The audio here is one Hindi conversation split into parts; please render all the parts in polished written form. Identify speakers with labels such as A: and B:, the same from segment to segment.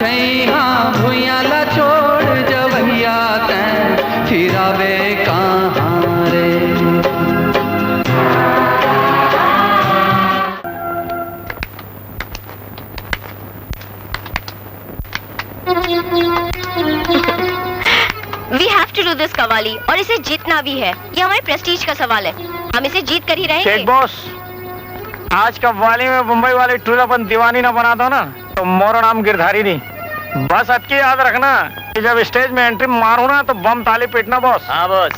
A: भुइयाला छोड़ जवैया तैं फिरावे कहाँ रे।
B: We have to do this qawwali और इसे जीतना भी है। ये हमारे प्रेस्टीज का सवाल है, हम इसे जीत कर ही रहेंगे।
C: शेख बॉस, आज कव्वाली में मुंबई वाले टूर अपन दीवानी ना बना दो ना तो मोरा नाम गिरधारी नहीं। बस अटकी याद रखना कि जब स्टेज में एंट्री मारू ना तो बम ताली पीटना बॉस।
D: हाँ बॉस।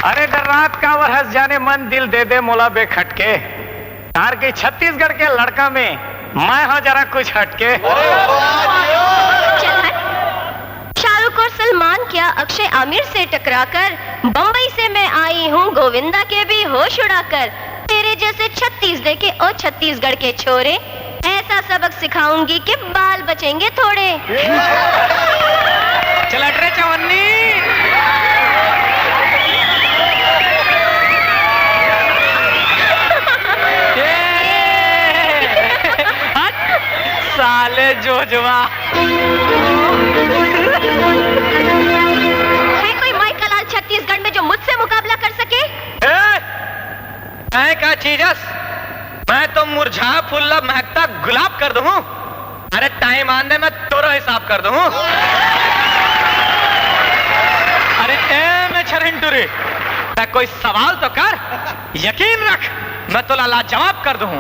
C: अरे डर रात का वरहस जाने मन दिल दे दे मोला बेखटके। तार के छत्तीसगढ़ के लड़का में मैं हूँ जरा कुछ हटके।
B: शाहरुख और सलमान क्या अक्षय आमिर से टकराकर, बम्बई से मैं आई हूँ गोविंदा के भी होश उड़ाकर। तेरे जैसे छत्तीस देखे ओ छत्तीसगढ़ के छोरे, ऐसा सबक सिखाऊंगी कि बाल बचेंगे थोड़े।
D: चल हट रे चवन्नी।
C: साले जोजवा।
B: है कोई माइकल लाल छत्तीसगढ़ में जो मुझसे मुकाबला कर सके?
D: मैं क्या चीजस, मैं तो मुरझा फूला महकता गुलाब कर दूं। अरे टाइम आने में तोरा हिसाब कर दूं। अरे ए मैं छरिंटूरी, मैं कोई सवाल तो कर, यकीन रख मैं तो लाजवाब कर दूं।